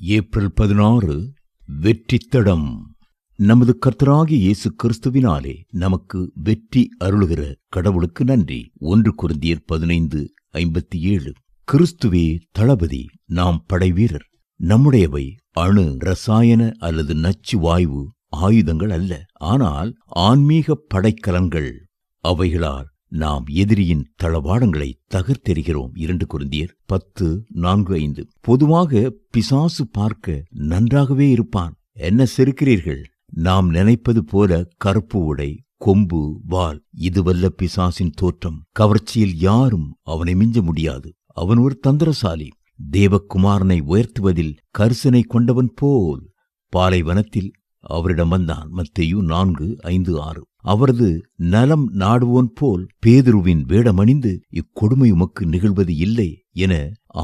April 16 வெற்றித்தடம். நமது கர்த்தராகிய இயேசு கிறிஸ்துவினாலே நமக்கு வெற்றி அருளுகிற கடவுளுக்கு நன்றி. 1 கொரிந்தியர் 15:57. கிறிஸ்துவே தளபதி, நாம் படைவீரர். நம்முடையவை அணு, ரசாயன அல்லது நச்சு வாயு ஆயுதங்கள் அல்ல, ஆனால் ஆன்மீக படைக்கலன்கள். அவைகளால் நாம் எதிரியின் தளவாடங்களை தகர்த்தெறிகிறோம். 2 கொரிந்தியர் 10:4-5. பொதுவாக பிசாசு பார்க்க நன்றாகவே இருப்பான். என்ன செருக்கிறீர்கள்? நாம் நினைப்பது போல கருப்பு உடை, கொம்பு, வால் இதுவல்ல பிசாசின் தோற்றம். கவர்ச்சியில் யாரும் அவனை மிஞ்ச முடியாது. அவன் ஒரு தந்திரசாலி. தேவகுமாரனை உயர்த்துவதில் கரிசனை கொண்டவன் போல் பாலைவனத்தில் அவரிடம் வந்தான். மத்தேயு 4:5-6. அவரது நலம் நாடுவோன் போல் பேதுருவின் வேடமணிந்து இக்கொடுமை உமக்கு நிகழ்வது இல்லை என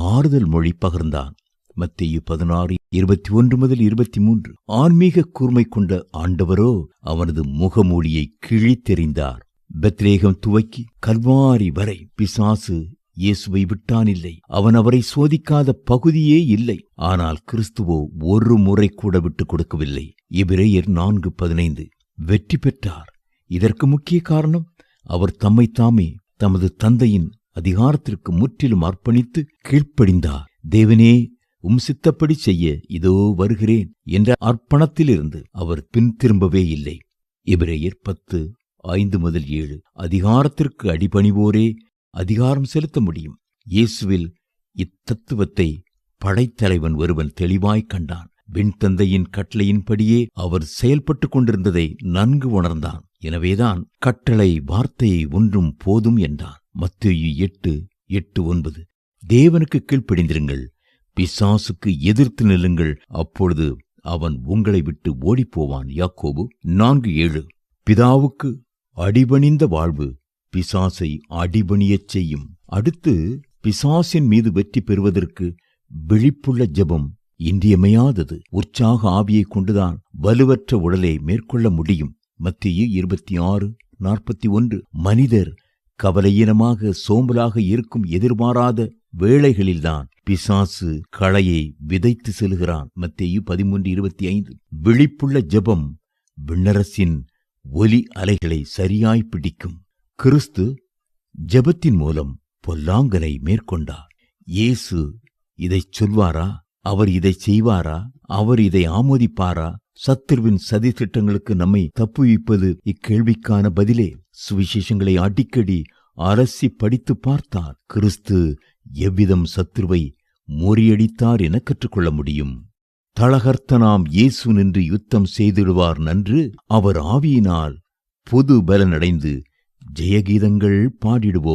ஆறுதல் மொழி பகர்ந்தான். மத்தேயு 16:21-23. ஆன்மீக கூர்மை கொண்ட ஆண்டவரோ அவனது முகமூடியை கிழித்தெறிந்தார். பெத்லேகம் துவக்கி கல்வாரி வரை பிசாசு இயேசுவை விட்டானில்லை. அவன் அவரை சோதிக்காத பகுதியே இல்லை. ஆனால் கிறிஸ்துவோ ஒரு முறை கூட விட்டுக் கொடுக்கவில்லை. எபிரேயர் 4:15. வெற்றி பெற்றார். இதற்கு முக்கிய காரணம், அவர் தம்மைத்தாமே தமது தந்தையின் அதிகாரத்திற்கு முற்றிலும் அர்ப்பணித்து கீழ்ப்படிந்தார். தேவனே, சித்தப்படி செய்ய இதோ வருகிறேன் என்ற அர்ப்பணத்திலிருந்து அவர் பின்திரும்பவே இல்லை. எபிரேயர் 10:5-7. அதிகாரத்திற்கு அடிபணிவோரே அதிகாரம் செலுத்த முடியும். இயேசுவில் இத்தத்துவத்தை படைத்தலைவன் ஒருவன் தெளிவாய் கண்டான். விண்தந்தையின் கட்டளையின்படியே அவர் செயல்பட்டு கொண்டிருந்ததை நன்கு உணர்ந்தான். எனவேதான் கட்டளை வார்த்தையை ஒன்றும் போதும் என்றான். மத்தேயு 8:8-9. தேவனுக்கு கீழ்ப்படிந்திருங்கள், பிசாசுக்கு எதிர்த்து நில்லுங்கள், அப்பொழுது அவன் உங்களை விட்டு ஓடிப்போவான். யாக்கோபு 4:7. பிதாவுக்கு அடிபணிந்த வாழ்வு பிசாசை அடிபணியச் செய்யும். அடுத்து, பிசாசின் மீது வெற்றி பெறுவதற்கு விழிப்புள்ள ஜெபம் இன்றியமையாதது. உற்சாக ஆவியை கொண்டுதான் வலுவற்ற உடலை மேற்கொள்ள முடியும். மத்தேயு 26:41. மனிதர் கவலையீனமாக சோம்பலாக இருக்கும் எதிர்பாராத வேளைகளில்தான் பிசாசு களையை விதைத்து செல்கிறான். மத்தேயு 13:25. விழிப்புள்ள ஜெபம் விண்ணரசின் ஒலி அலைகளை சரியாய் பிடிக்கும். கிறிஸ்து ஜெபத்தின் மூலம் பொல்லாங்கனை மேற்கொண்டார். இயேசு இதைச் சொல்வாரா? அவர் இதை செய்வாரா? அவர் இதை ஆமோதிப்பாரா? சத்துருவின் சதி திட்டங்களுக்கு நம்மை தப்புவிப்பது இக்கேள்விக்கான பதிலே. சுவிசேஷங்களை அடிக்கடி அலசி படித்து பார்த்தால் கிறிஸ்து எவ்விதம் சத்துருவை முறியடித்தார் என கற்றுக்கொள்ள முடியும். தளகர்த்த நாம் இயேசு நின்று யுத்தம் செய்திடுவார் நன்று. அவர் ஆவியினால் புது பலனடைந்து ஜெயகீதங்கள் பாடிடுவோம்.